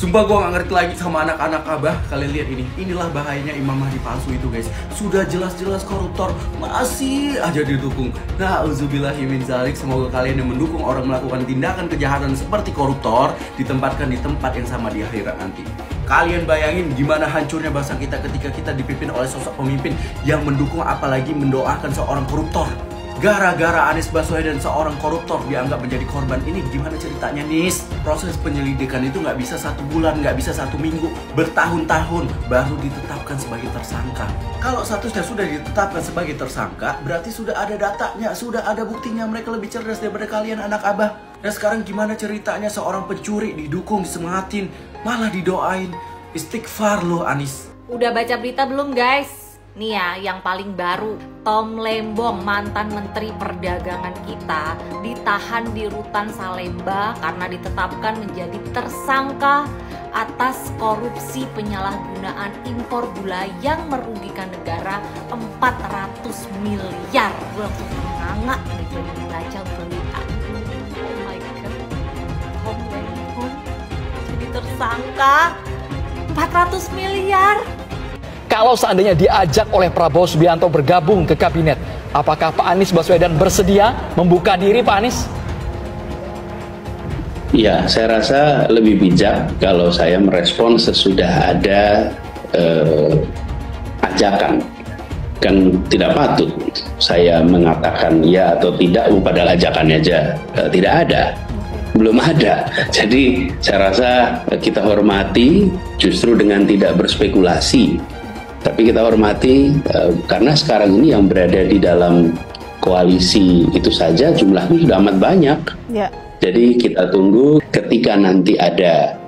Sumpah gue gak ngerti lagi sama anak-anak Abah. Kalian lihat ini, inilah bahayanya Imam Mahdi palsu itu guys. Sudah jelas-jelas koruptor, masih aja didukung. Na'udzubillahi min dzalik. Semoga kalian yang mendukung orang melakukan tindakan kejahatan seperti koruptor ditempatkan di tempat yang sama di akhirat nanti. Kalian bayangin gimana hancurnya bangsa kita ketika kita dipimpin oleh sosok pemimpin yang mendukung apalagi mendoakan seorang koruptor. Gara-gara Anies Baswedan seorang koruptor dianggap menjadi korban. Ini gimana ceritanya Nis? Proses penyelidikan itu nggak bisa 1 bulan, nggak bisa 1 minggu, bertahun-tahun baru ditetapkan sebagai tersangka. Kalau statusnya sudah ditetapkan sebagai tersangka, berarti sudah ada datanya, sudah ada buktinya. Mereka lebih cerdas daripada kalian anak Abah. Dan sekarang gimana ceritanya seorang pencuri didukung, disemangatin, malah didoain. Istighfar loh Anies. Udah baca berita belum guys? Nih ya, yang paling baru, Tom Lembong, mantan Menteri Perdagangan kita, ditahan di Rutan Salemba karena ditetapkan menjadi tersangka atas korupsi penyalahgunaan impor gula yang merugikan negara 400 miliar. Gue langsung ngangak gitu baca berita. Oh my god, Tom Lembong jadi tersangka 400 miliar. Kalau seandainya diajak oleh Prabowo Subianto bergabung ke kabinet, apakah Pak Anies Baswedan bersedia membuka diri, Pak Anies? Ya, saya rasa lebih bijak kalau saya merespon sesudah ada ajakan. Kan tidak patut saya mengatakan ya atau tidak padahal ajakannya aja tidak ada. Belum ada. Jadi saya rasa kita hormati justru dengan tidak berspekulasi. Tapi kita hormati karena sekarang ini yang berada di dalam koalisi itu saja jumlahnya sudah amat banyak. Ya. Jadi kita tunggu ketika nanti ada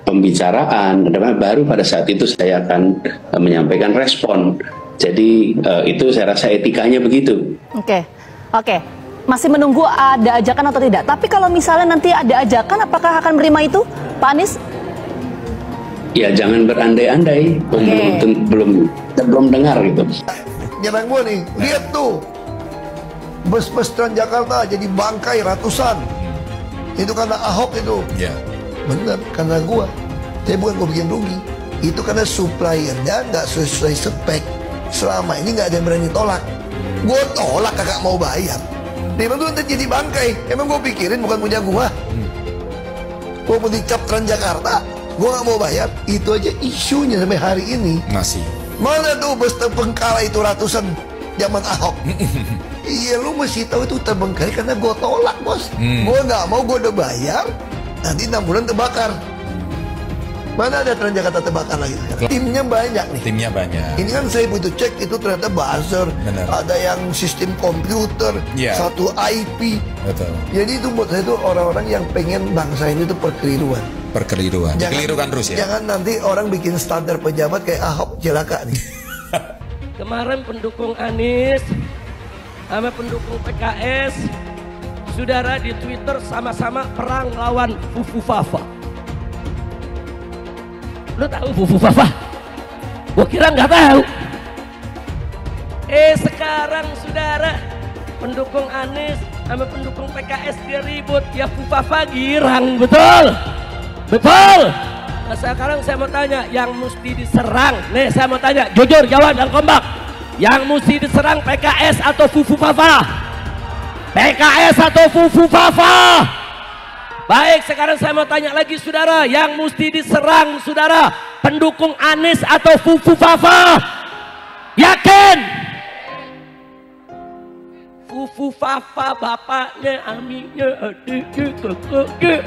pembicaraan, baru pada saat itu saya akan menyampaikan respon. Jadi itu saya rasa etikanya begitu. Oke. Masih menunggu ada ajakan atau tidak. Tapi kalau misalnya nanti ada ajakan, apakah akan menerima itu, Pak Anies? Ya jangan berandai-andai, belum dengar gitu. Nyerang gua nih, lihat tuh, bus-bus Transjakarta jadi bangkai ratusan. Itu karena Ahok itu. Ya. Bener, karena gua. Saya bukan gua bikin rugi. Itu karena suppliernya nggak sesuai spek. Selama ini nggak ada yang berani tolak. Gua tolak kagak mau bayar. Dia tuh nanti jadi bangkai. Emang gua pikirin bukan punya gua. Gua mau dicap Transjakarta. Gue gak mau bayar, itu aja isunya sampai hari ini. Masih. Mana tuh bus terbengkalai itu ratusan zaman Ahok? Iya lu mesti tahu itu terbengkalai karena gue tolak bos. Gue gak mau, gue udah bayar, nanti 6 bulan terbakar. Mana ada Transjakarta terbakar lagi sekarang? Timnya banyak nih. Timnya banyak. Ini kan saya butuh cek itu ternyata buzzer. Bener. Ada yang sistem komputer, satu IP. Betul. Jadi itu buat saya itu orang-orang yang pengen bangsa ini tuh perkeliruan. Dikelirukan terus ya. Jangan nanti orang bikin standar pejabat kayak Ahok, celaka nih. Kemarin pendukung Anies sama pendukung PKS, saudara di Twitter sama-sama perang lawan Fufu Fafa. Lu tahu Fufu Fafa? Gua kira nggak tahu. Sekarang saudara pendukung Anies sama pendukung PKS dia ribut, ya Fufu Fafa girang, betul? Betul. Nah, sekarang saya mau tanya, yang mesti diserang, nih saya mau tanya, jujur jawab dan kompak. Yang mesti diserang PKS atau Fufu Fafa? PKS atau Fufu Fafa? Baik, sekarang saya mau tanya lagi saudara, yang mesti diserang saudara, pendukung Anies atau Fufu Fafa? Yakin? Fufu Fafa bapaknya, aminnya, adiknya, kakaknya.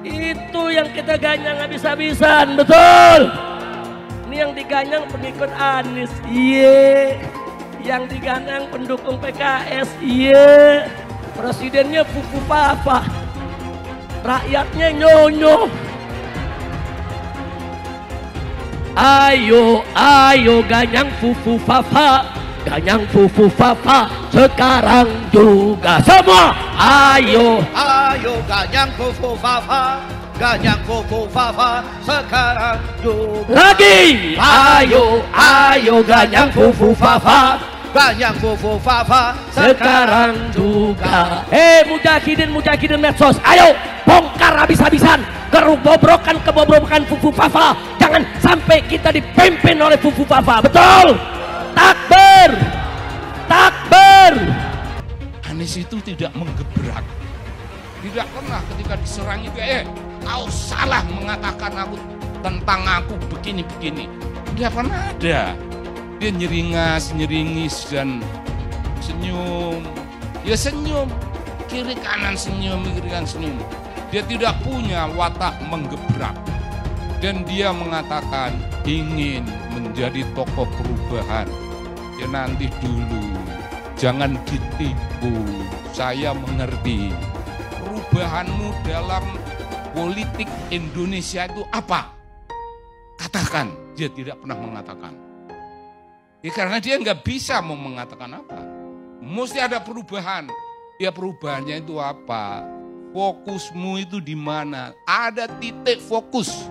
Itu yang kita ganyang habis-habisan, betul? Ini yang diganyang pengikut Anies, iya. Yang diganyang pendukung PKS, iya. Presidennya Fufu Fafa, rakyatnya nyonyo. Ayo ganyang Fufu Fafa, ganyang Fufu Fafa sekarang juga semua. Ayo ganyang Fufu Fafa, ganyang Fufu Fafa sekarang juga. Lagi. Ayo ganyang Fufu Fafa, banyak fufu-fafa sekarang juga. Mujahidin medsos, ayo bongkar habis-habisan kebobrokan Fufu Fafa. Jangan sampai kita dipimpin oleh Fufu Fafa. Betul? Takbir, takbir. Anies itu tidak menggebrak, tidak pernah ketika diserang itu kau salah mengatakan tentang aku begini-begini. Tidak pernah ada. Dia nyeringis dan senyum. Ya senyum, kiri kanan senyum, kiri kanan senyum. Dia tidak punya watak menggebrak. Dan dia mengatakan ingin menjadi tokoh perubahan. Ya nanti dulu, jangan ditipu. Saya mengerti. Perubahanmu dalam politik Indonesia itu apa? Katakan. Dia tidak pernah mengatakan. Ya karena dia nggak bisa mau mengatakan apa. Mesti ada perubahan. Ya perubahannya itu apa? Fokusmu itu di mana? Ada titik fokus.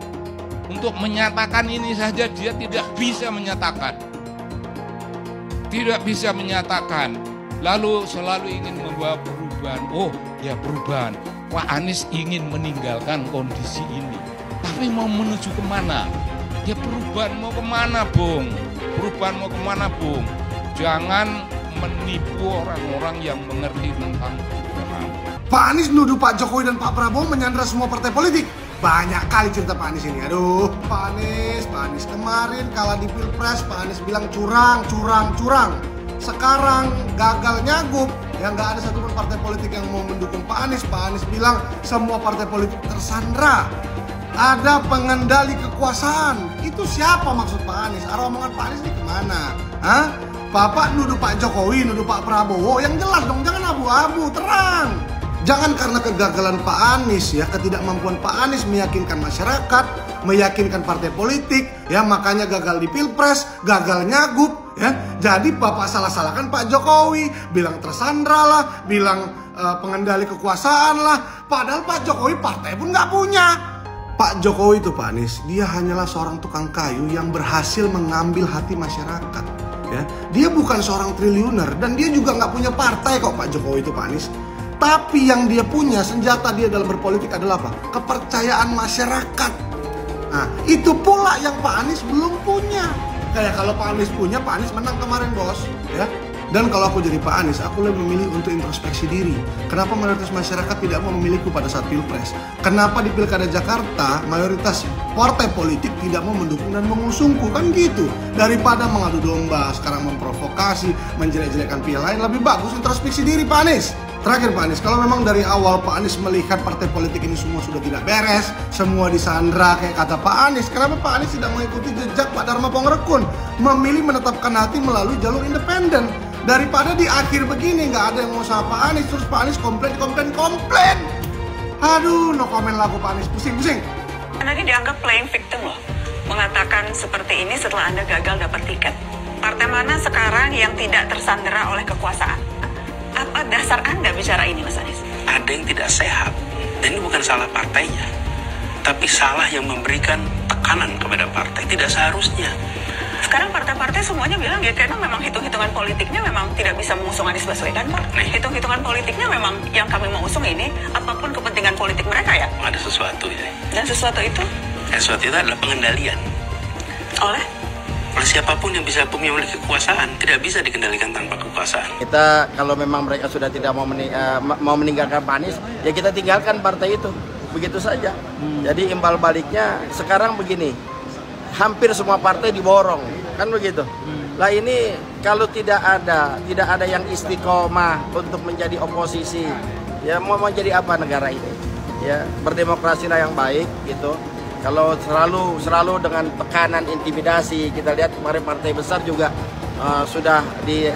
Untuk menyatakan ini saja dia tidak bisa menyatakan. Tidak bisa menyatakan. Lalu selalu ingin membawa perubahan. Oh ya perubahan. Pak Anies ingin meninggalkan kondisi ini. Tapi mau menuju kemana? Ya perubahan mau kemana, Bung? Perubahan mau kemana, Bung? Jangan menipu orang-orang yang mengerti tentang perubahan. Pak Anies nuduh Pak Jokowi dan Pak Prabowo menyandra semua partai politik. Banyak kali cerita Pak Anies ini. Aduh, Pak Anies kemarin kalah di Pilpres, Pak Anies bilang curang. Sekarang gagal nyagup, ya nggak ada satupun partai politik yang mau mendukung Pak Anies. Pak Anies bilang semua partai politik tersandra. Ada pengendali kekuasaan. Itu siapa maksud Pak Anies? Arah omongan Pak Anies ini kemana? Hah? Bapak nuduh Pak Jokowi, nuduh Pak Prabowo, yang jelas dong, jangan abu-abu, terang. Jangan karena kegagalan Pak Anies, ya, ketidakmampuan Pak Anies meyakinkan masyarakat, meyakinkan partai politik, ya, makanya gagal di Pilpres, gagal nyagup, ya. Jadi Bapak salah-salahkan Pak Jokowi, bilang tersandra lah, bilang pengendali kekuasaan lah, padahal Pak Jokowi partai pun nggak punya. Pak Jokowi itu Pak Anies, dia hanyalah seorang tukang kayu yang berhasil mengambil hati masyarakat. Ya, dia bukan seorang triliuner dan dia juga nggak punya partai kok Pak Jokowi itu Pak Anies. Tapi yang dia punya, senjata dia dalam berpolitik adalah apa? Kepercayaan masyarakat. Nah, itu pula yang Pak Anies belum punya. Kayak kalau Pak Anies punya, Pak Anies menang kemarin, bos. Ya. Dan kalau aku jadi Pak Anies, aku lebih memilih untuk introspeksi diri. Kenapa mayoritas masyarakat tidak mau memilihku pada saat Pilpres? Kenapa di Pilkada Jakarta, mayoritas partai politik tidak mau mendukung dan mengusungku? Kan gitu. Daripada mengadu domba, sekarang memprovokasi, menjelek-jelekan pihak lain, lebih bagus introspeksi diri Pak Anies. Terakhir Pak Anies, kalau memang dari awal Pak Anies melihat partai politik ini semua sudah tidak beres, semua disandra kayak kata Pak Anies, kenapa Pak Anies tidak mengikuti jejak Pak Dharma Pongrekun, memilih menetapkan hati melalui jalur independen? Daripada di akhir begini nggak ada yang mau sama Pak Anies, terus Pak Anies komplain. Aduh, no comment lagu Pak Anies, pusing. Anda ini dianggap playing victim loh, mengatakan seperti ini setelah Anda gagal dapat tiket. Partai mana sekarang yang tidak tersandera oleh kekuasaan? Apa dasar Anda bicara ini, Mas Anies? Ada yang tidak sehat, dan ini bukan salah partainya, tapi salah yang memberikan tekanan kepada partai, tidak seharusnya. Sekarang partai-partai semuanya bilang ya karena memang hitung-hitungan politiknya memang tidak bisa mengusung Anies Baswedan, Pak. Hitung-hitungan politiknya memang yang kami mau usung ini apapun kepentingan politik mereka ya. Ada sesuatu ya. Dan sesuatu itu? Sesuatu itu adalah pengendalian. Oleh siapapun yang bisa memiliki kekuasaan, tidak bisa dikendalikan tanpa kekuasaan. Kita kalau memang mereka sudah tidak mau meninggalkan Pak Anies, ya kita tinggalkan partai itu, begitu saja. Jadi imbal baliknya sekarang begini, hampir semua partai diborong, kan begitu. Lah ini kalau tidak ada yang istiqomah untuk menjadi oposisi, ya mau jadi apa negara ini? Ya berdemokrasilah yang baik gitu. Kalau selalu dengan tekanan intimidasi, kita lihat kemarin partai besar juga sudah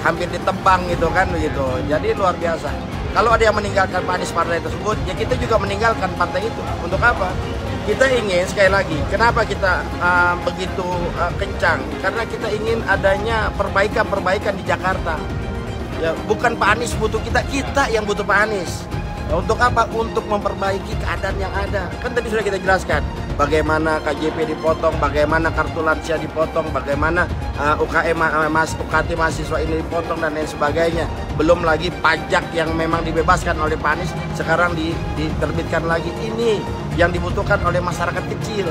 hampir ditebang gitu kan begitu. Jadi luar biasa. Kalau ada yang meninggalkan Pak Anies partai tersebut, ya kita juga meninggalkan partai itu. Untuk apa? Kita ingin sekali lagi, kenapa kita begitu kencang? Karena kita ingin adanya perbaikan di Jakarta. Ya, bukan Pak Anies butuh kita yang butuh Pak Anies. Untuk apa? Untuk memperbaiki keadaan yang ada. Kan tadi sudah kita jelaskan. bagaimana KJP dipotong, bagaimana kartu lansia dipotong, bagaimana UKT mahasiswa ini dipotong dan lain sebagainya. Belum lagi pajak yang memang dibebaskan oleh Pak Anies sekarang diterbitkan lagi. Ini yang dibutuhkan oleh masyarakat kecil.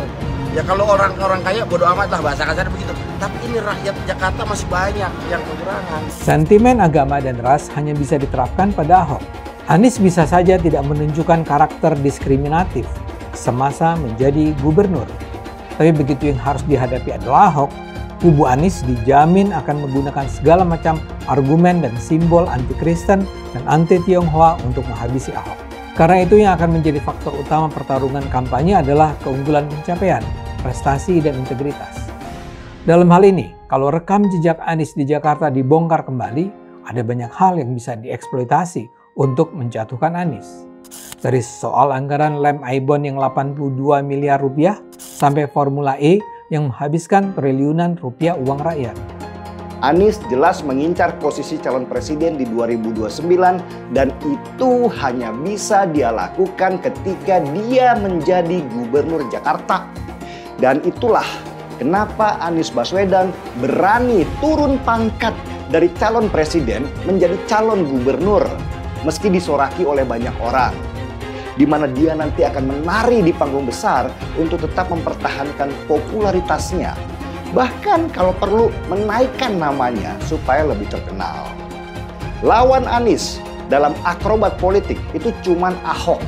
Ya kalau orang-orang kaya bodo amat lah, bahasa kasar begitu. Tapi ini rakyat Jakarta masih banyak yang kekurangan. Sentimen agama dan ras hanya bisa diterapkan pada Ahok. Anies bisa saja tidak menunjukkan karakter diskriminatif semasa menjadi gubernur. Tapi begitu yang harus dihadapi adalah Ahok, kubu Anies dijamin akan menggunakan segala macam argumen dan simbol anti-Kristen dan anti-Tionghoa untuk menghabisi Ahok. Karena itu yang akan menjadi faktor utama pertarungan kampanye adalah keunggulan pencapaian, prestasi, dan integritas. Dalam hal ini, kalau rekam jejak Anies di Jakarta dibongkar kembali, ada banyak hal yang bisa dieksploitasi untuk menjatuhkan Anies. Dari soal anggaran lem Aibon yang 82 miliar rupiah, sampai Formula E yang menghabiskan triliunan rupiah uang rakyat. Anies jelas mengincar posisi calon presiden di 2029 dan itu hanya bisa dia lakukan ketika dia menjadi gubernur Jakarta. Dan itulah kenapa Anies Baswedan berani turun pangkat dari calon presiden menjadi calon gubernur meski disoraki oleh banyak orang. Di mana dia nanti akan menari di panggung besar untuk tetap mempertahankan popularitasnya. Bahkan kalau perlu menaikkan namanya supaya lebih terkenal. Lawan Anies dalam akrobat politik itu cuman Ahok.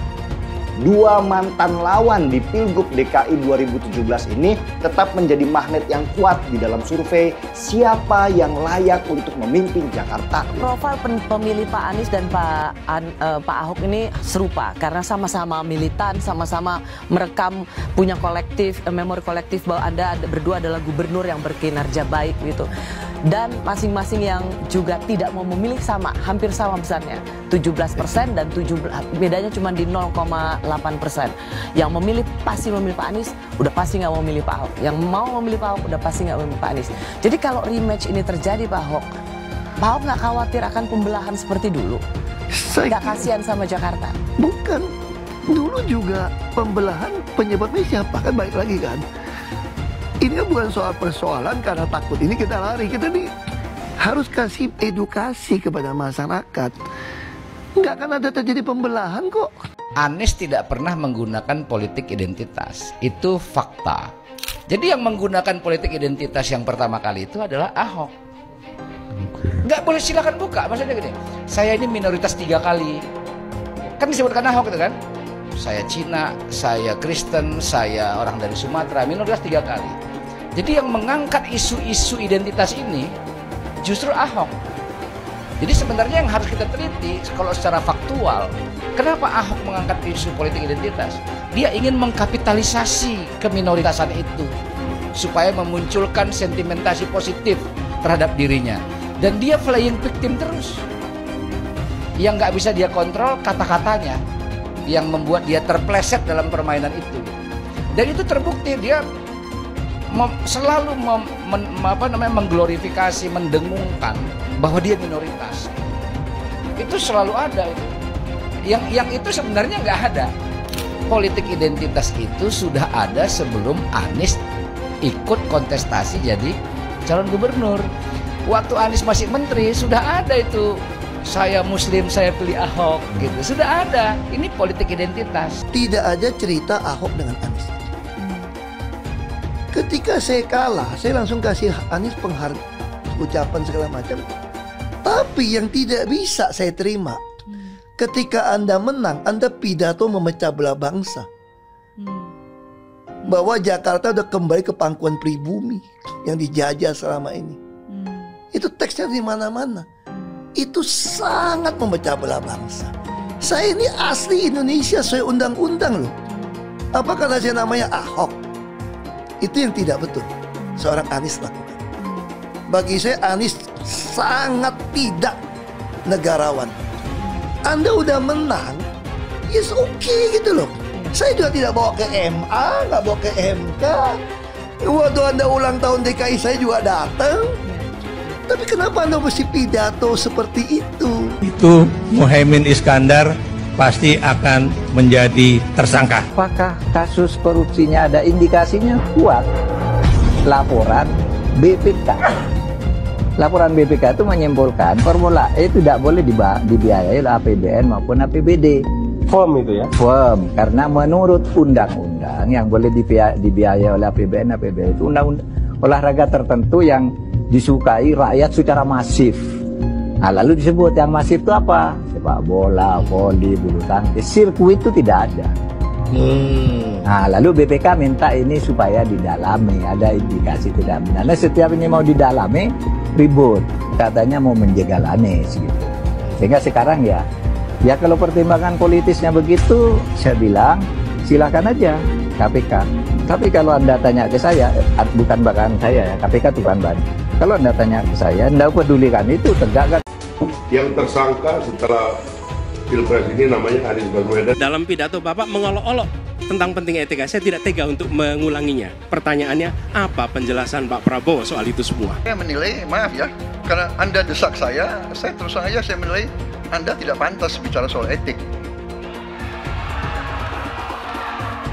Dua mantan lawan di Pilgub DKI 2017 ini tetap menjadi magnet yang kuat di dalam survei siapa yang layak untuk memimpin Jakarta. Profil pemilih Pak Anies dan Pak Ahok ini serupa karena sama-sama militan, sama-sama merekam, punya kolektif, memori kolektif bahwa Anda berdua adalah gubernur yang berkinerja baik gitu. Dan masing-masing yang juga tidak mau memilih sama, hampir sama besarnya, 17% dan bedanya cuma di 0,8%. Yang memilih pasti memilih Pak Anies, udah pasti nggak mau memilih Pak Ahok. Yang mau memilih Pak Ahok udah pasti nggak memilih Pak Anies. Jadi kalau rematch ini terjadi Pak Ahok nggak khawatir akan pembelahan seperti dulu? Nggak kasihan sama Jakarta? Bukan, dulu juga pembelahan penyebabnya siapa kan balik lagi kan. Ini bukan soal persoalan karena takut ini kita lari. Kita nih harus kasih edukasi kepada masyarakat. Nggak akan ada terjadi pembelahan kok. Anies tidak pernah menggunakan politik identitas. Itu fakta. Jadi yang menggunakan politik identitas yang pertama kali itu adalah Ahok. Nggak boleh, silakan buka. Maksudnya gini, saya ini minoritas 3 kali. Kan disebutkan Ahok itu kan. Saya Cina, saya Kristen, saya orang dari Sumatera, minoritas 3 kali. Jadi yang mengangkat isu-isu identitas ini justru Ahok. Jadi sebenarnya yang harus kita teliti kalau secara faktual, kenapa Ahok mengangkat isu politik identitas? Dia ingin mengkapitalisasi keminoritasan itu supaya memunculkan sentimentasi positif terhadap dirinya. Dan dia playing victim terus. Yang nggak bisa dia kontrol kata-katanya, yang membuat dia terpleset dalam permainan itu. Dan itu terbukti, dia selalu mengglorifikasi, mendengungkan bahwa dia minoritas. Itu selalu ada itu. Yang itu sebenarnya nggak ada. Politik identitas itu sudah ada sebelum Anies ikut kontestasi jadi calon gubernur. Waktu Anies masih menteri sudah ada itu. Saya Muslim, saya pilih Ahok gitu. Sudah ada. Ini politik identitas. Tidak ada cerita Ahok dengan Anies. Ketika saya kalah, saya langsung kasih Anies ucapan segala macam. Tapi yang tidak bisa saya terima, ketika Anda menang, Anda pidato memecah belah bangsa. Bahwa Jakarta udah kembali ke pangkuan pribumi yang dijajah selama ini. Itu teksnya di mana-mana. Itu sangat memecah belah bangsa. Saya ini asli Indonesia sesuai undang-undang loh. Apa karena saya namanya Ahok? Itu yang tidak betul seorang Anies lakukan. Bagi saya Anies sangat tidak negarawan. Anda udah menang, yes okay gitu loh. Saya juga tidak bawa ke MA, nggak bawa ke MK. Waktu Anda ulang tahun DKI saya juga datang. Tapi kenapa Anda mesti pidato seperti itu? Itu Muhaimin Iskandar pasti akan menjadi tersangka. Apakah kasus korupsinya ada indikasinya kuat? Laporan BPK. Laporan BPK itu menyimpulkan Formula E tidak boleh dibiayai oleh APBN maupun APBD. Firm itu ya? Firm, karena menurut undang-undang yang boleh dibiayai oleh APBN, APBD itu undang-undang olahraga tertentu yang disukai rakyat secara masif. Nah, lalu disebut yang masif itu apa? Sepak bola, voli, bulu tangkis, sirkuit itu tidak ada. Nah, lalu BPK minta ini supaya didalami, ada indikasi tidak benar. Nah, setiap ini mau didalami, ribut. Katanya mau menjegal Anies gitu. Sehingga sekarang ya kalau pertimbangan politisnya begitu, saya bilang silakan aja KPK. Tapi kalau Anda tanya ke saya, bukan bahkan saya ya, KPK bukan bahan. Kalau Anda tanya ke saya, Anda pedulikan itu tegakkan. Yang tersangka setelah Pilpres ini namanya Anies Baswedan. Dalam pidato Bapak mengolok-olok tentang penting etika, saya tidak tega untuk mengulanginya. Pertanyaannya, apa penjelasan Pak Prabowo soal itu semua? Saya menilai, maaf ya, karena Anda desak saya terus terang aja saya menilai Anda tidak pantas bicara soal etik.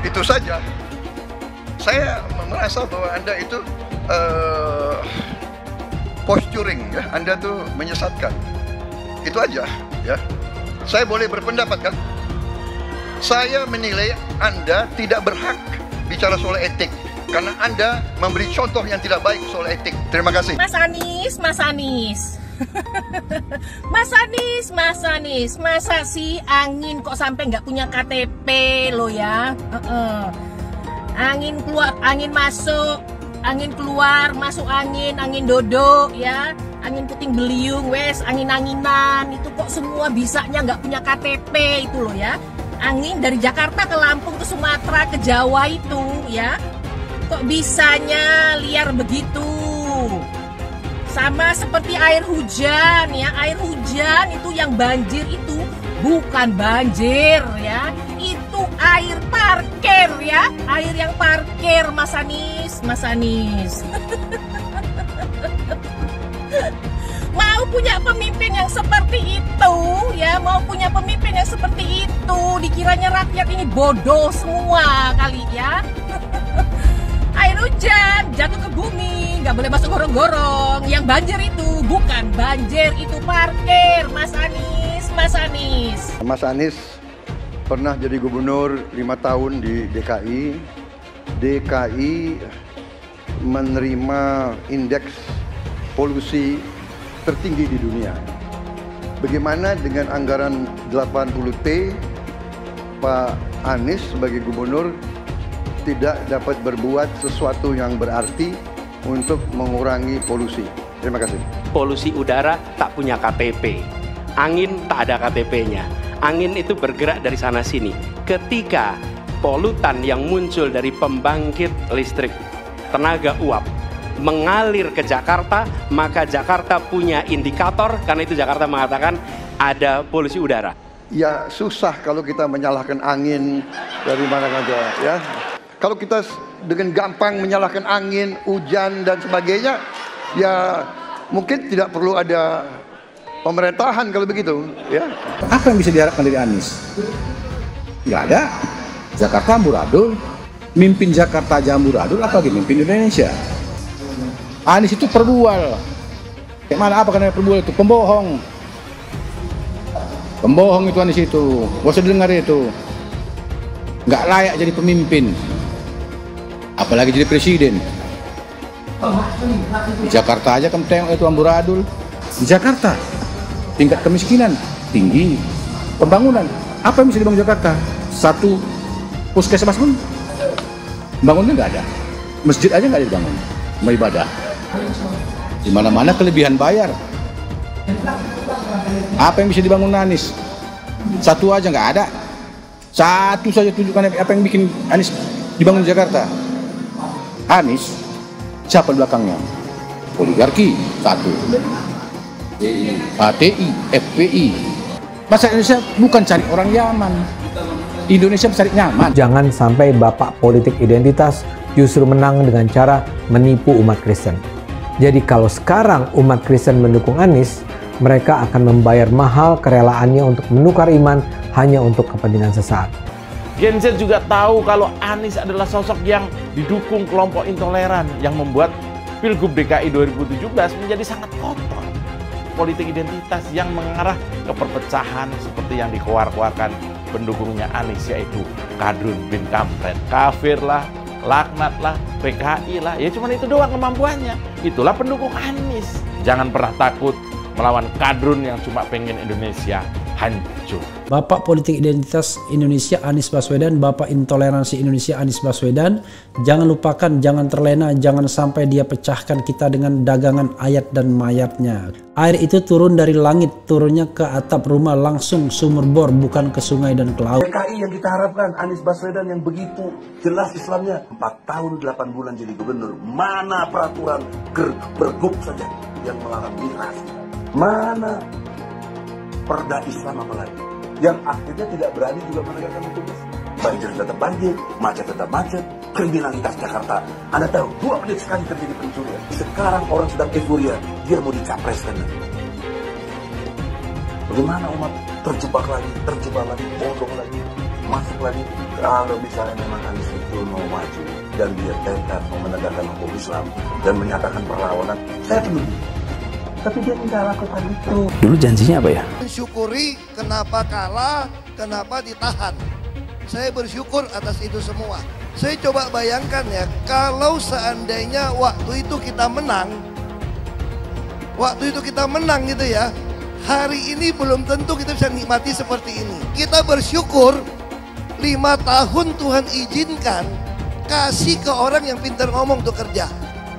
Itu saja. Saya merasa bahwa Anda itu posturing ya, Anda tuh menyesatkan. Itu aja ya. Saya boleh berpendapat kan? Saya menilai Anda tidak berhak bicara soal etik karena Anda memberi contoh yang tidak baik soal etik. Terima kasih. Mas Anies, Mas Anies. Mas Anies, masa sih angin kok sampai nggak punya KTP lo ya? Angin keluar, angin masuk, angin keluar, masuk angin dodo ya, angin puting beliung, wes angin-anginan itu kok semua bisanya nggak punya KTP itu loh ya. Angin dari Jakarta ke Lampung ke Sumatera ke Jawa itu ya, kok bisanya liar begitu. Sama seperti air hujan ya, air hujan itu yang banjir itu bukan banjir ya, itu air parkir ya, air yang parkir Mas Anies, Mas Anies. Mau punya pemimpin yang seperti itu ya, mau punya pemimpin yang seperti itu, dikiranya rakyat ini bodoh semua kali ya. Air hujan jatuh ke bumi, nggak boleh masuk gorong-gorong. Yang banjir itu bukan banjir, itu parkir, Mas Anies, Mas Anies. Mas Anies pernah jadi gubernur 5 tahun di DKI. DKI menerima indeks polusi tertinggi di dunia. Bagaimana dengan anggaran 80T, Pak Anies sebagai gubernur tidak dapat berbuat sesuatu yang berarti untuk mengurangi polusi. Terima kasih. Polusi udara tak punya KTP, angin tak ada KTP-nya. Angin itu bergerak dari sana sini. Ketika polutan yang muncul dari pembangkit listrik tenaga uap mengalir ke Jakarta, maka Jakarta punya indikator, karena itu Jakarta mengatakan ada polusi udara. Ya susah kalau kita menyalahkan angin dari mana saja ya. Kalau kita dengan gampang menyalahkan angin, hujan dan sebagainya, ya mungkin tidak perlu ada pemerintahan kalau begitu ya. Apa yang bisa diharapkan dari Anies? Nggak ada. Jakarta amburadul, mimpin Jakarta aja amburadul, apalagi mimpin Indonesia. Anies itu perbual. Kayak mana apa karena perbual itu? Pembohong. Pembohong itu Anies itu. Gak usah dengar itu. Nggak layak jadi pemimpin. Apalagi jadi presiden. Di Jakarta aja kamu tengok itu amburadul. Di Jakarta tingkat kemiskinan tinggi. Pembangunan apa yang bisa dibangun Jakarta? Satu puskesmas pun bangunnya nggak ada. Masjid aja nggak ada dibangun. Mau ibadah. Di mana-mana kelebihan bayar. Apa yang bisa dibangun Anies? Satu aja nggak ada. Satu saja tunjukkan apa yang bikin Anies dibangun di Jakarta. Anies, siapa belakangnya? Oligarki, satu. HTI, FPI. Masa Indonesia bukan cari orang Yaman. Indonesia cari nyaman. Jangan sampai bapak politik identitas justru menang dengan cara menipu umat Kristen. Jadi kalau sekarang umat Kristen mendukung Anies, mereka akan membayar mahal kerelaannya untuk menukar iman hanya untuk kepentingan sesaat. Gen Z juga tahu kalau Anies adalah sosok yang didukung kelompok intoleran yang membuat Pilgub DKI 2017 menjadi sangat kotor. Politik identitas yang mengarah ke perpecahan seperti yang dikeluarkan pendukungnya Anies, yaitu Kadrun bin Kampret. Kafir lah, laknat lah, PKI lah, ya cuma itu doang kemampuannya. Itulah pendukung Anies. Jangan pernah takut melawan Kadrun yang cuma pengen Indonesia hancur. Bapak politik identitas Indonesia Anies Baswedan, Bapak intoleransi Indonesia Anies Baswedan. Jangan lupakan, jangan terlena, jangan sampai dia pecahkan kita dengan dagangan ayat dan mayatnya. Air itu turun dari langit, turunnya ke atap rumah langsung sumur bor, bukan ke sungai dan ke laut. PKI yang kita harapkan, Anies Baswedan yang begitu jelas Islamnya, 4 tahun 8 bulan jadi gubernur. Mana peraturan pergub saja yang melarang miras? Mana perda Islam apalagi? Yang akhirnya tidak berani juga menegakkan tugas. Banjir tetap banjir, macet tetap macet, kriminalitas Jakarta. Anda tahu, 2 menit sekali terjadi pencurian. Sekarang orang sedang euforia, dia mau dicapreskan. Bagaimana umat terjebak lagi, bodoh lagi, masuk lagi. Kalau misalnya memang Anies itu mau maju dan dia tekad mau menegakkan hukum Islam dan menyatakan perlawanan, saya peduli. Tapi dia tidak lakukan itu. Dulu janjinya apa ya? Mensyukuri kenapa kalah, kenapa ditahan. Saya bersyukur atas itu semua. Saya coba bayangkan ya, kalau seandainya waktu itu kita menang gitu ya, hari ini belum tentu kita bisa nikmati seperti ini. Kita bersyukur 5 tahun Tuhan izinkan kasih ke orang yang pintar ngomong untuk kerja.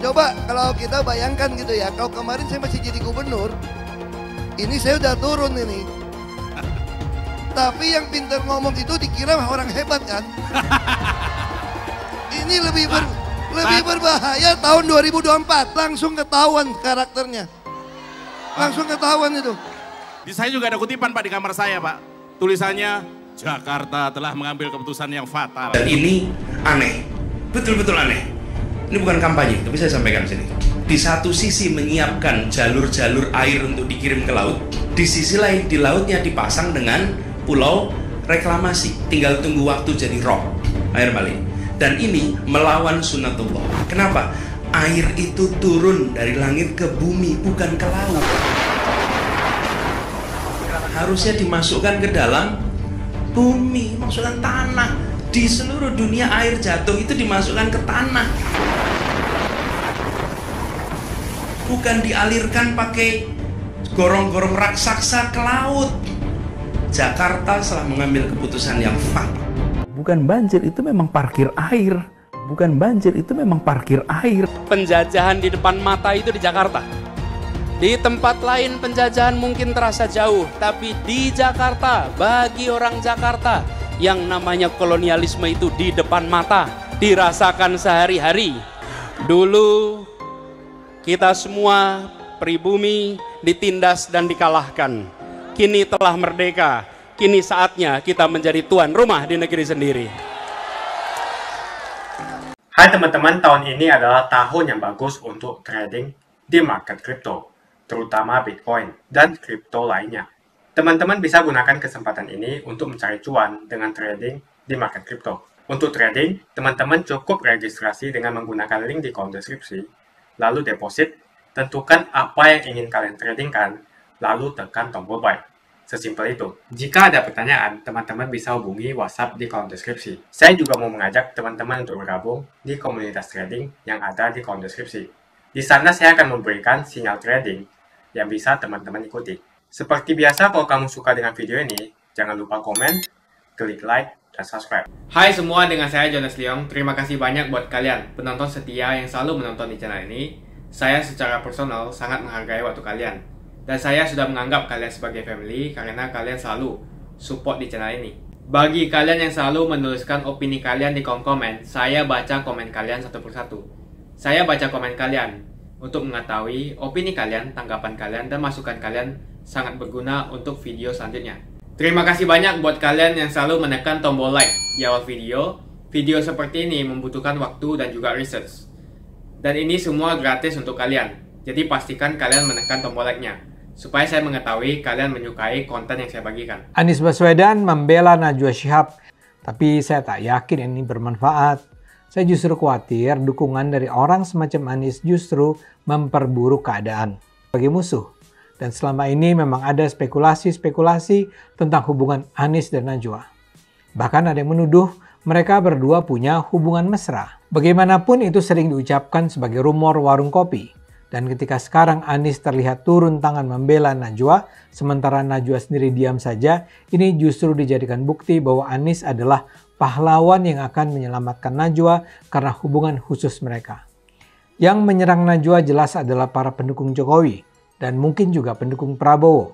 Coba kalau kita bayangkan gitu ya, kalau kemarin saya masih jadi gubernur, ini saya udah turun ini. Tapi yang pintar ngomong itu dikira orang hebat kan? Ini lebih berbahaya tahun 2024, langsung ketahuan karakternya. Langsung ketahuan itu. Di saya juga ada kutipan Pak di kamar saya Pak. Tulisannya, Jakarta telah mengambil keputusan yang fatal. Dan ini aneh, betul-betul aneh. Ini bukan kampanye, tapi saya sampaikan sini. Di satu sisi menyiapkan jalur-jalur air untuk dikirim ke laut, di sisi lain di lautnya dipasang dengan pulau reklamasi. Tinggal tunggu waktu jadi rob, air balik. Dan ini melawan sunatullah. Kenapa? Air itu turun dari langit ke bumi, bukan ke laut. Harusnya dimasukkan ke dalam bumi, masukkan tanah. Di seluruh dunia air jatuh itu dimasukkan ke tanah, bukan dialirkan pakai gorong-gorong raksasa ke laut. Jakarta telah mengambil keputusan yang fatal. Bukan banjir, itu memang parkir air. Bukan banjir, itu memang parkir air. Penjajahan di depan mata itu di Jakarta. Di tempat lain penjajahan mungkin terasa jauh, tapi di Jakarta, bagi orang Jakarta, yang namanya kolonialisme itu di depan mata, dirasakan sehari-hari. Dulu kita semua pribumi ditindas dan dikalahkan. Kini telah merdeka, kini saatnya kita menjadi tuan rumah di negeri sendiri. Hai teman-teman, tahun ini adalah tahun yang bagus untuk trading di market kripto, terutama Bitcoin dan kripto lainnya. Teman-teman bisa gunakan kesempatan ini untuk mencari cuan dengan trading di market kripto. Untuk trading, teman-teman cukup registrasi dengan menggunakan link di kolom deskripsi, lalu deposit, tentukan apa yang ingin kalian tradingkan, lalu tekan tombol buy. Sesimpel itu. Jika ada pertanyaan, teman-teman bisa hubungi WhatsApp di kolom deskripsi. Saya juga mau mengajak teman-teman untuk bergabung di komunitas trading yang ada di kolom deskripsi. Di sana saya akan memberikan sinyal trading yang bisa teman-teman ikuti. Seperti biasa, kalau kamu suka dengan video ini, jangan lupa komen, klik like, dan subscribe. Hai semua, dengan saya Jonas Leong. Terima kasih banyak buat kalian, penonton setia yang selalu menonton di channel ini. Saya secara personal sangat menghargai waktu kalian. Dan saya sudah menganggap kalian sebagai family karena kalian selalu support di channel ini. Bagi kalian yang selalu menuliskan opini kalian di kolom komen, saya baca komen kalian satu persatu. Saya baca komen kalian untuk mengetahui opini kalian, tanggapan kalian, dan masukan kalian sangat berguna untuk video selanjutnya. Terima kasih banyak buat kalian yang selalu menekan tombol like di awal video. Video seperti ini membutuhkan waktu dan juga research. Dan ini semua gratis untuk kalian. Jadi pastikan kalian menekan tombol like-nya. supaya saya mengetahui kalian menyukai konten yang saya bagikan. Anies Baswedan membela Najwa Shihab, tapi saya tak yakin ini bermanfaat. Saya justru khawatir dukungan dari orang semacam Anies justru memperburuk keadaan bagi musuh. Dan selama ini memang ada spekulasi-spekulasi tentang hubungan Anies dan Najwa. Bahkan ada yang menuduh mereka berdua punya hubungan mesra. Bagaimanapun itu sering diucapkan sebagai rumor warung kopi. Dan ketika sekarang Anies terlihat turun tangan membela Najwa, sementara Najwa sendiri diam saja, ini justru dijadikan bukti bahwa Anies adalah pahlawan yang akan menyelamatkan Najwa karena hubungan khusus mereka. Yang menyerang Najwa jelas adalah para pendukung Jokowi dan mungkin juga pendukung Prabowo.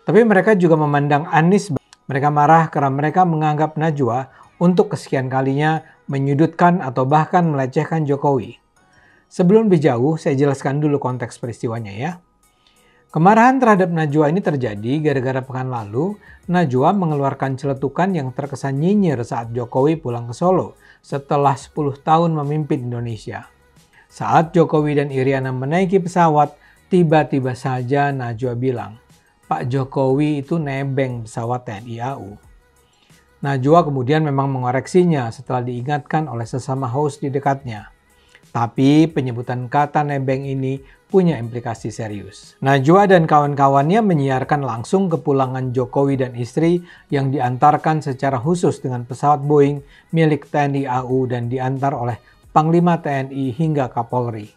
Tapi mereka juga memandang Anies, mereka marah karena mereka menganggap Najwa untuk kesekian kalinya menyudutkan atau bahkan melecehkan Jokowi. Sebelum lebih jauh, saya jelaskan dulu konteks peristiwanya ya. Kemarahan terhadap Najwa ini terjadi gara-gara pekan lalu, Najwa mengeluarkan celetukan yang terkesan nyinyir saat Jokowi pulang ke Solo setelah 10 tahun memimpin Indonesia. Saat Jokowi dan Iriana menaiki pesawat, tiba-tiba saja Najwa bilang, Pak Jokowi itu nebeng pesawat TNI AU. Najwa kemudian memang mengoreksinya setelah diingatkan oleh sesama host di dekatnya. Tapi penyebutan kata nebeng ini punya implikasi serius. Najwa dan kawan-kawannya menyiarkan langsung kepulangan Jokowi dan istri yang diantarkan secara khusus dengan pesawat Boeing milik TNI AU dan diantar oleh Panglima TNI hingga Kapolri.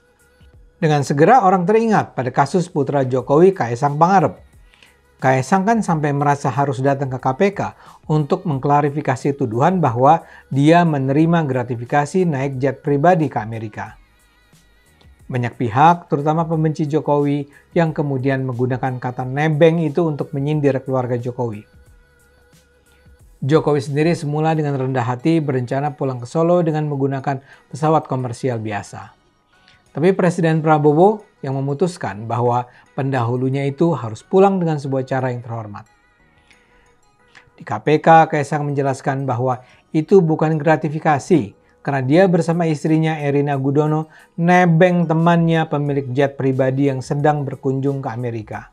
Dengan segera orang teringat pada kasus putra Jokowi Kaisang Pangarep. Kaisang kan sampai merasa harus datang ke KPK untuk mengklarifikasi tuduhan bahwa dia menerima gratifikasi naik jet pribadi ke Amerika. Banyak pihak, terutama pembenci Jokowi, yang kemudian menggunakan kata nebeng itu untuk menyindir keluarga Jokowi. Jokowi sendiri semula dengan rendah hati berencana pulang ke Solo dengan menggunakan pesawat komersial biasa. Tapi Presiden Prabowo yang memutuskan bahwa pendahulunya itu harus pulang dengan sebuah cara yang terhormat. Di KPK, Kaisang menjelaskan bahwa itu bukan gratifikasi karena dia bersama istrinya Erina Gudono nebeng temannya pemilik jet pribadi yang sedang berkunjung ke Amerika.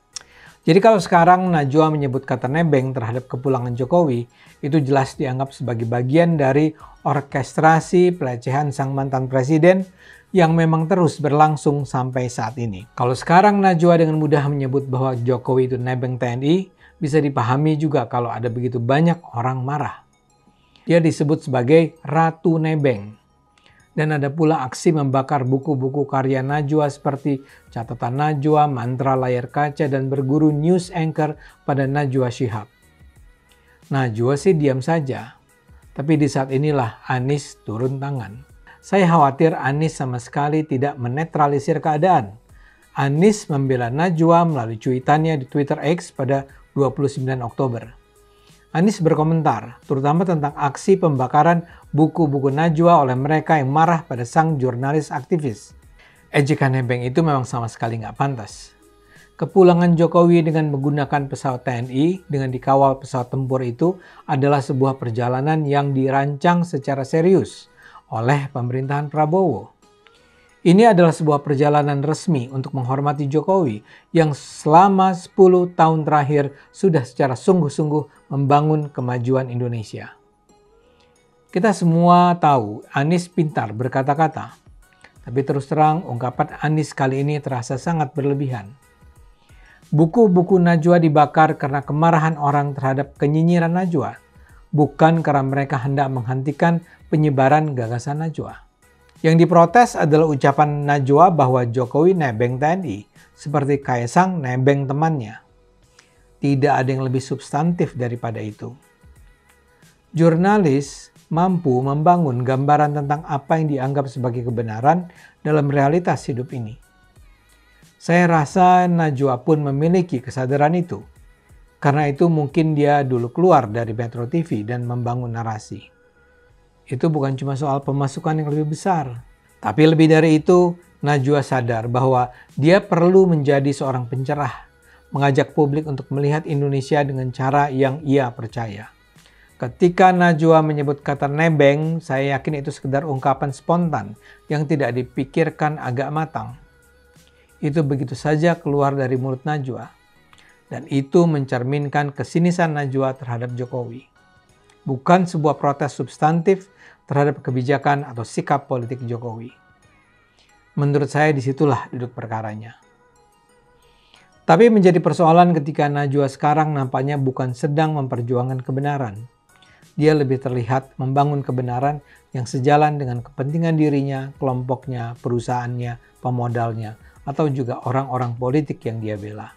Jadi kalau sekarang Najwa menyebut kata nebeng terhadap kepulangan Jokowi, itu jelas dianggap sebagai bagian dari orkestrasi pelecehan sang mantan presiden yang memang terus berlangsung sampai saat ini. Kalau sekarang Najwa dengan mudah menyebut bahwa Jokowi itu nebeng TNI, bisa dipahami juga kalau ada begitu banyak orang marah. Dia disebut sebagai Ratu Nebeng. Dan ada pula aksi membakar buku-buku karya Najwa seperti Catatan Najwa, Mantra Layar Kaca, dan berguru news anchor pada Najwa Shihab. Najwa sih diam saja. Tapi di saat inilah Anies turun tangan. Saya khawatir Anies sama sekali tidak menetralisir keadaan. Anies membela Najwa melalui cuitannya di Twitter X pada 29 Oktober. Anies berkomentar, terutama tentang aksi pembakaran buku-buku Najwa oleh mereka yang marah pada sang jurnalis aktivis. Ejekan nebeng itu memang sama sekali nggak pantas. Kepulangan Jokowi dengan menggunakan pesawat TNI dengan dikawal pesawat tempur itu adalah sebuah perjalanan yang dirancang secara serius oleh pemerintahan Prabowo. Ini adalah sebuah perjalanan resmi untuk menghormati Jokowi yang selama 10 tahun terakhir sudah secara sungguh-sungguh membangun kemajuan Indonesia. Kita semua tahu Anies pintar berkata-kata, tapi terus terang ungkapan Anies kali ini terasa sangat berlebihan. Buku-buku Najwa dibakar karena kemarahan orang terhadap kenyinyiran Najwa, bukan karena mereka hendak menghentikan penyebaran gagasan Najwa. Yang diprotes adalah ucapan Najwa bahwa Jokowi nebeng TNI, seperti Kaisang nebeng temannya. Tidak ada yang lebih substantif daripada itu. Jurnalis mampu membangun gambaran tentang apa yang dianggap sebagai kebenaran dalam realitas hidup ini. Saya rasa Najwa pun memiliki kesadaran itu. Karena itu mungkin dia dulu keluar dari Metro TV dan membangun narasi. Itu bukan cuma soal pemasukan yang lebih besar. Tapi lebih dari itu, Najwa sadar bahwa dia perlu menjadi seorang pencerah. Mengajak publik untuk melihat Indonesia dengan cara yang ia percaya. Ketika Najwa menyebut kata nebeng, saya yakin itu sekedar ungkapan spontan yang tidak dipikirkan agak matang. itu begitu saja keluar dari mulut Najwa. Dan itu mencerminkan kesinisan Najwa terhadap Jokowi. Bukan sebuah protes substantif terhadap kebijakan atau sikap politik Jokowi. Menurut saya disitulah duduk perkaranya. Tapi menjadi persoalan ketika Najwa sekarang nampaknya bukan sedang memperjuangkan kebenaran. Dia lebih terlihat membangun kebenaran yang sejalan dengan kepentingan dirinya, kelompoknya, perusahaannya, pemodalnya, atau juga orang-orang politik yang dia bela.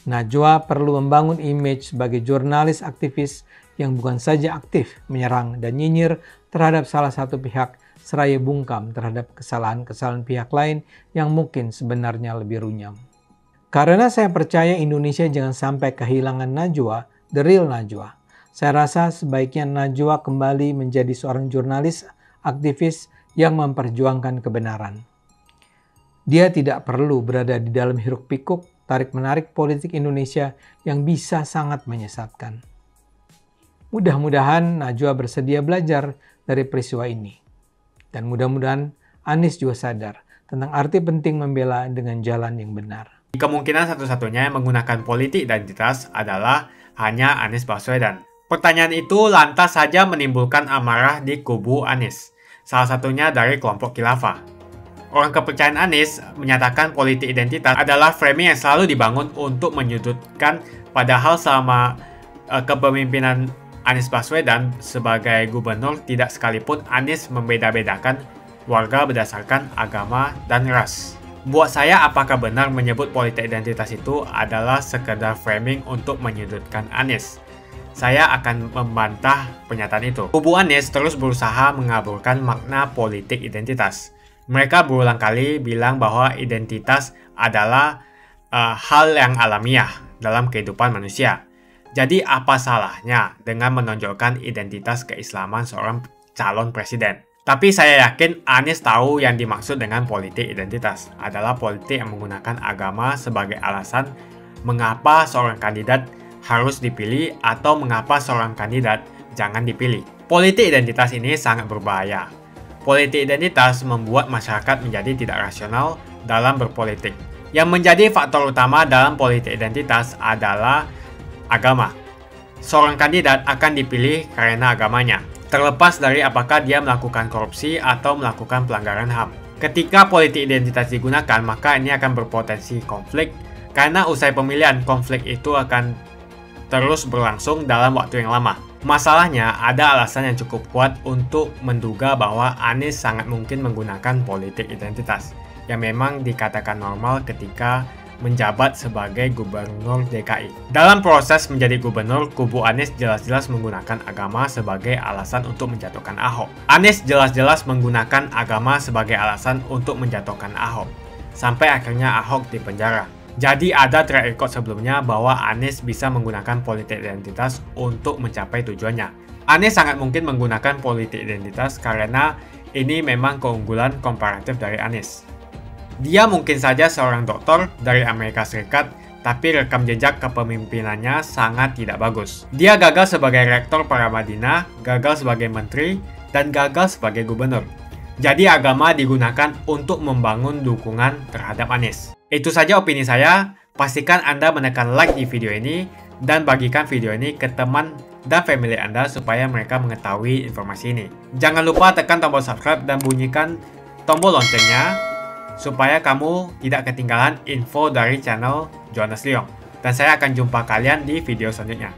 Najwa perlu membangun image sebagai jurnalis aktivis yang bukan saja aktif menyerang dan nyinyir terhadap salah satu pihak seraya bungkam terhadap kesalahan-kesalahan pihak lain yang mungkin sebenarnya lebih runyam. Karena saya percaya Indonesia jangan sampai kehilangan Najwa, the real Najwa. Saya rasa sebaiknya Najwa kembali menjadi seorang jurnalis aktivis yang memperjuangkan kebenaran. Dia tidak perlu berada di dalam hiruk-pikuk tarik-menarik politik Indonesia yang bisa sangat menyesatkan. Mudah-mudahan Najwa bersedia belajar dari peristiwa ini. Dan mudah-mudahan Anies juga sadar tentang arti penting membela dengan jalan yang benar. Kemungkinan satu-satunya yang menggunakan politik identitas adalah hanya Anies Baswedan. Pertanyaan itu lantas saja menimbulkan amarah di kubu Anies, salah satunya dari kelompok khilafah. Orang kepercayaan Anies menyatakan politik identitas adalah framing yang selalu dibangun untuk menyudutkan, padahal selama kepemimpinan Anies Baswedan sebagai gubernur tidak sekalipun Anies membeda-bedakan warga berdasarkan agama dan ras. Buat saya, apakah benar menyebut politik identitas itu adalah sekedar framing untuk menyudutkan Anies? Saya akan membantah pernyataan itu. Kubu Anies terus berusaha mengaburkan makna politik identitas. Mereka berulang kali bilang bahwa identitas adalah hal yang alamiah dalam kehidupan manusia. Jadi apa salahnya dengan menonjolkan identitas keislaman seorang calon presiden? Tapi saya yakin Anies tahu yang dimaksud dengan politik identitas adalah politik yang menggunakan agama sebagai alasan mengapa seorang kandidat harus dipilih atau mengapa seorang kandidat jangan dipilih. Politik identitas ini sangat berbahaya. Politik identitas membuat masyarakat menjadi tidak rasional dalam berpolitik. Yang menjadi faktor utama dalam politik identitas adalah agama. Seorang kandidat akan dipilih karena agamanya, terlepas dari apakah dia melakukan korupsi atau melakukan pelanggaran HAM. Ketika politik identitas digunakan, maka ini akan berpotensi konflik, karena usai pemilihan, konflik itu akan terus berlangsung dalam waktu yang lama. Masalahnya, ada alasan yang cukup kuat untuk menduga bahwa Anies sangat mungkin menggunakan politik identitas, yang memang dikatakan normal ketika menjabat sebagai gubernur DKI. Dalam proses menjadi gubernur, kubu Anies jelas-jelas menggunakan agama sebagai alasan untuk menjatuhkan Ahok. Anies jelas-jelas menggunakan agama sebagai alasan untuk menjatuhkan Ahok, sampai akhirnya Ahok dipenjara. Jadi ada track record sebelumnya bahwa Anies bisa menggunakan politik identitas untuk mencapai tujuannya. Anies sangat mungkin menggunakan politik identitas karena ini memang keunggulan komparatif dari Anies. Dia mungkin saja seorang doktor dari Amerika Serikat, tapi rekam jejak kepemimpinannya sangat tidak bagus. Dia gagal sebagai rektor Paramadina, gagal sebagai menteri, dan gagal sebagai gubernur. Jadi agama digunakan untuk membangun dukungan terhadap Anies. Itu saja opini saya. Pastikan Anda menekan like di video ini dan bagikan video ini ke teman dan family Anda supaya mereka mengetahui informasi ini. Jangan lupa tekan tombol subscribe dan bunyikan tombol loncengnya supaya kamu tidak ketinggalan info dari channel Johannes Leong. Dan saya akan jumpa kalian di video selanjutnya.